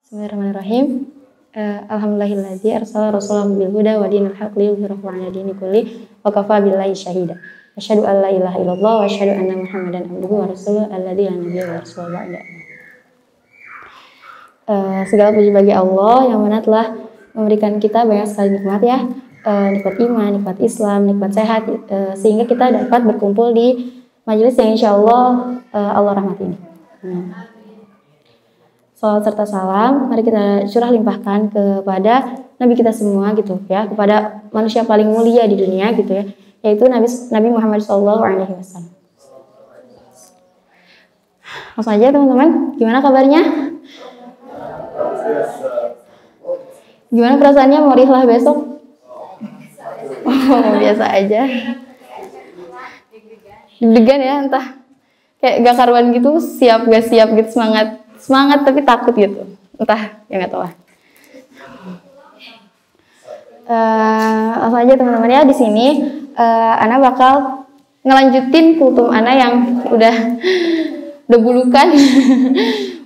Bismillahirrahmanirrahim. Alhamdulillahilladzi arsala rasulahu bil huda wa dinil haqq liyudhhirahu 'ala dini kulli wa kafaa billahi syahida. Asyhadu an la ilaha illallah wa asyhadu anna Muhammadan abduhu wa rasuluhu alladzi la nabiyya ba'dahu. Segala puji bagi Allah yang mana telah memberikan kita banyak sekali nikmat ya, nikmat iman, nikmat Islam, nikmat sehat, sehingga kita dapat berkumpul di majelis yang insyaallah Allah rahmati ini. Salawat serta salam mari kita curah limpahkan kepada Nabi kita semua gitu ya, kepada manusia paling mulia di dunia gitu ya, yaitu Nabi Muhammad SAW. Langsung aja teman-teman, gimana kabarnya? Gimana perasaannya mau rihlah besok? Oh, biasa aja. Deg-degan ya, entah kayak gak karuan gitu, siap gak siap gitu, semangat tapi takut gitu, entah ya nggak tahu lah. Langsung aja teman-teman ya, di sini Ana bakal ngelanjutin kultum Ana yang udah bulukan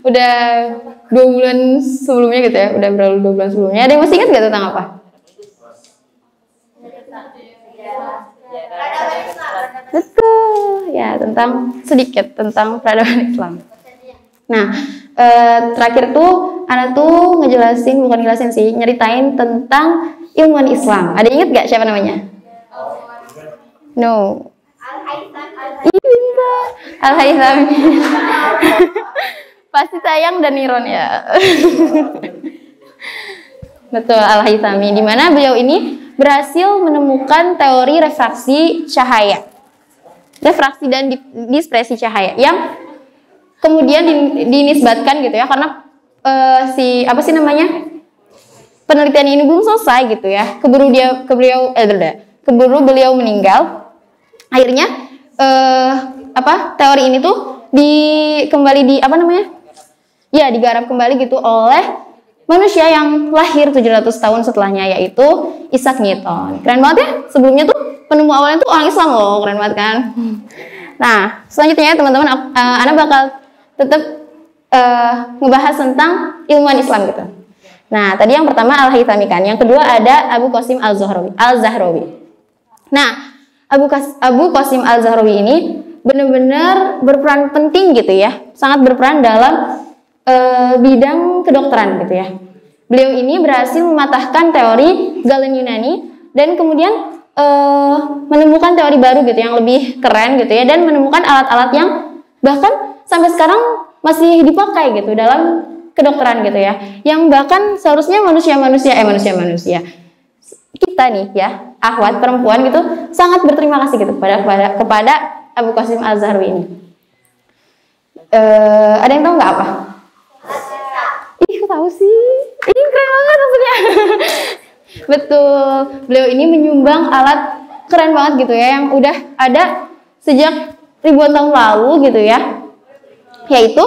udah 2 bulan sebelumnya gitu ya, udah berlalu 2 bulan sebelumnya. Ada yang masih ingat nggak tentang apa? Betul ya, sedikit tentang peradaban Islam. Nah, terakhir tuh Ana tuh nyeritain tentang ilmuwan Islam. Ada inget gak siapa namanya? No. Al-Haythami. Pasti sayang dan Niron ya. Betul, Al-Haythami. Di mana beliau ini berhasil menemukan teori refraksi cahaya. Refraksi dan dispersi cahaya yang kemudian dinisbatkan gitu ya, karena penelitian ini belum selesai gitu ya. Keburu beliau meninggal. Akhirnya teori ini tuh digarap kembali gitu oleh manusia yang lahir 700 tahun setelahnya, yaitu Isaac Newton. Keren banget ya, sebelumnya tuh penemu awalnya tuh orang Islam loh, keren banget kan. Nah, selanjutnya teman-teman, Ana bakal tetap ngebahas tentang ilmuwan Islam gitu. Nah, tadi yang pertama Al-Haythami kan, yang kedua ada Abu Qasim Al-Zahrawi. Nah, Abu Qasim Al-Zahrawi ini benar-benar berperan penting gitu ya, sangat berperan dalam bidang kedokteran gitu ya. Beliau ini berhasil mematahkan teori Galen Yunani dan kemudian menemukan teori baru gitu yang lebih keren gitu ya, dan menemukan alat-alat yang bahkan sampai sekarang masih dipakai gitu dalam kedokteran gitu ya, yang bahkan seharusnya manusia kita nih ya, akhwat perempuan gitu, sangat berterima kasih gitu kepada Abu Qasim Al-Zahrawi ini. Ada yang tahu nggak apa? Ih, kok tahu sih? Ih, keren banget maksudnya. Betul, beliau ini menyumbang alat keren banget gitu ya, yang udah ada sejak ribuan tahun lalu gitu ya, yaitu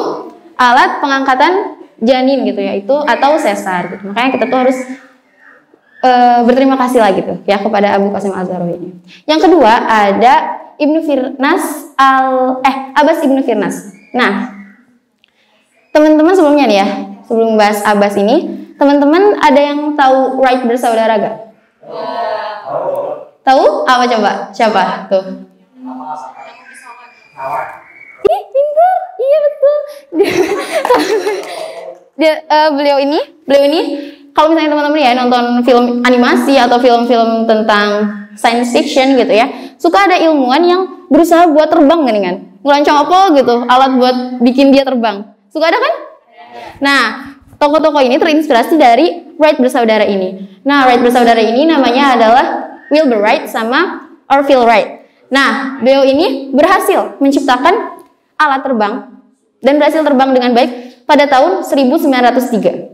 alat pengangkatan janin gitu ya, itu atau sesar gitu. Makanya kita tuh harus berterima kasih lah gitu ya kepada Abu Qasim Al-Zahrawi ini. Yang kedua ada Abbas Ibnu Firnas. Nah, teman-teman sebelumnya nih ya, sebelum bahas Abbas ini, teman-teman ada yang tahu Wright bersaudara gak? Tahu? Apa coba? Siapa tuh? Ih, pintar. Iya betul. Beliau ini kalau misalnya teman-teman ya nonton film animasi atau film-film tentang science fiction gitu ya, suka ada ilmuwan yang berusaha buat terbang kan, ngelancong apa gitu, alat buat bikin dia terbang. Suka ada kan? Nah, tokoh-tokoh ini terinspirasi dari Wright bersaudara ini. Nah, Wright bersaudara ini namanya adalah Wilbur Wright sama Orville Wright. Nah, beliau ini berhasil menciptakan alat terbang dan berhasil terbang dengan baik pada tahun 1903.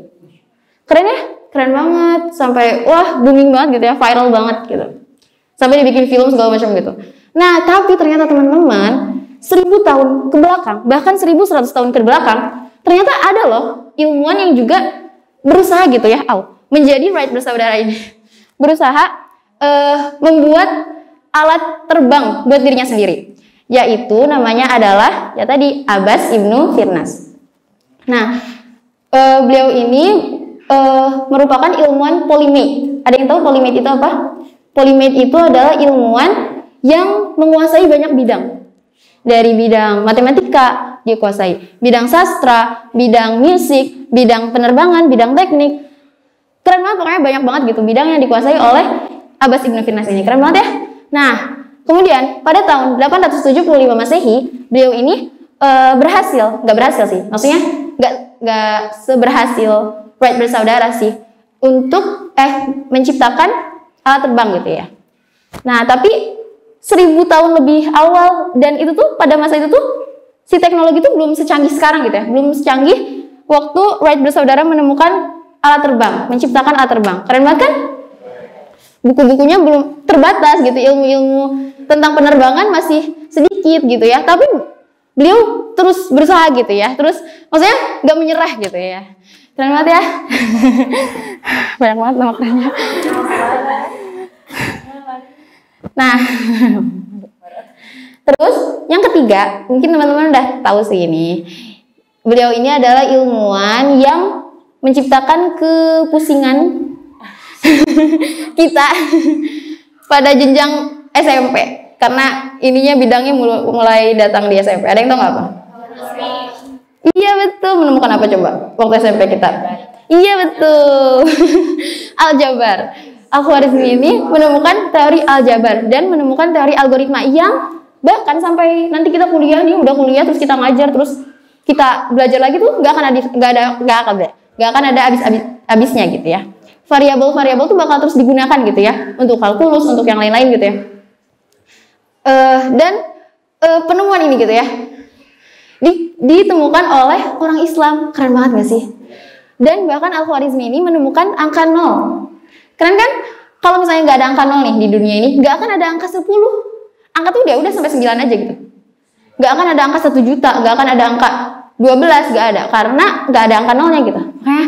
Keren ya? Keren banget. Sampai wah booming banget gitu ya, viral banget gitu. Sampai dibikin film segala macam gitu. Nah, tapi ternyata teman-teman 1000 tahun ke belakang, bahkan 1100 tahun ke belakang, ternyata ada loh ilmuwan yang juga berusaha gitu ya, menjadi Wright bersaudara ini. Berusaha membuat alat terbang buat dirinya sendiri, yaitu namanya adalah ya tadi Abbas Ibnu Firnas. Nah, Beliau ini merupakan ilmuwan polymath. Ada yang tahu polymath itu apa? Polymath itu adalah ilmuwan yang menguasai banyak bidang. Dari bidang matematika dia kuasai, bidang sastra, bidang musik, bidang penerbangan, bidang teknik. Keren banget, pokoknya banyak banget gitu bidang yang dikuasai oleh Abbas Ibn Firnas ini. Keren banget ya. Nah, kemudian pada tahun 875 Masehi, beliau ini nggak berhasil sih, maksudnya nggak seberhasil Wright bersaudara sih untuk menciptakan alat terbang gitu ya. Nah, tapi 1000 tahun lebih awal, dan itu tuh pada masa itu tuh si teknologi tuh belum secanggih sekarang gitu ya, belum secanggih waktu Wright bersaudara menemukan alat terbang, menciptakan alat terbang. Keren banget kan? Buku-bukunya belum terbatas gitu, ilmu-ilmu tentang penerbangan masih sedikit gitu ya, tapi beliau terus berusaha gitu ya, terus maksudnya nggak menyerah gitu ya. Keren banget ya. Banyak banget nama kerennya. Nah, terus yang ketiga, mungkin teman-teman udah tahu sih ini. Beliau ini adalah ilmuwan yang menciptakan kepusingan kita pada jenjang SMP, karena ininya bidangnya mulai datang di SMP. Ada yang tahu nggak apa? Iya betul, menemukan apa coba waktu SMP kita? Iya betul, aljabar. Al-Khwarizmi ini menemukan teori aljabar dan menemukan teori algoritma yang bahkan sampai nanti kita kuliah nih, udah kuliah terus kita ngajar terus kita belajar lagi tuh nggak akan ada habisnya gitu ya. Variabel-variabel tuh bakal terus digunakan gitu ya untuk kalkulus, untuk yang lain-lain gitu ya. Penemuan ini gitu ya ditemukan oleh orang Islam. Keren banget gak sih? Dan bahkan Al-Khwarizmi ini menemukan angka 0. Keren kan? Kalau misalnya nggak ada angka 0 nih di dunia ini, nggak akan ada angka 10. Angka tuh udah sampai 9 aja gitu. Nggak akan ada angka 1 juta, nggak akan ada angka 12, nggak ada. Karena nggak ada angka 0-nya gitu. Makanya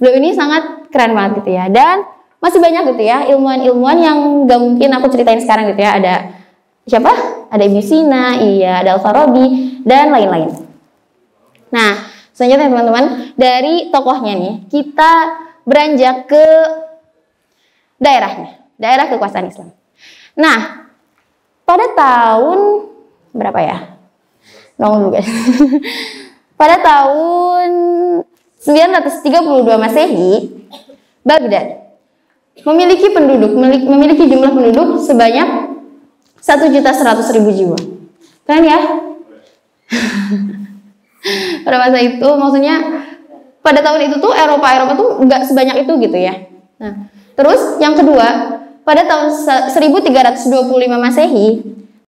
beliau ini sangat keren banget gitu ya. Dan masih banyak gitu ya ilmuwan-ilmuwan yang nggak mungkin aku ceritain sekarang gitu ya. Ada siapa? Ada Ibnu Sina, iya, ada Al-Farabi, dan lain-lain. Nah, selanjutnya teman-teman, dari tokohnya nih, kita beranjak ke daerahnya, daerah kekuasaan Islam. Nah, pada tahun berapa ya? Nongol dulu guys. Pada tahun 932 Masehi, Baghdad memiliki jumlah penduduk sebanyak 1.100.000 jiwa. Keren ya? Pada masa itu, maksudnya pada tahun itu tuh Eropa tuh nggak sebanyak itu gitu ya. Nah, terus yang kedua, pada tahun 1325 Masehi,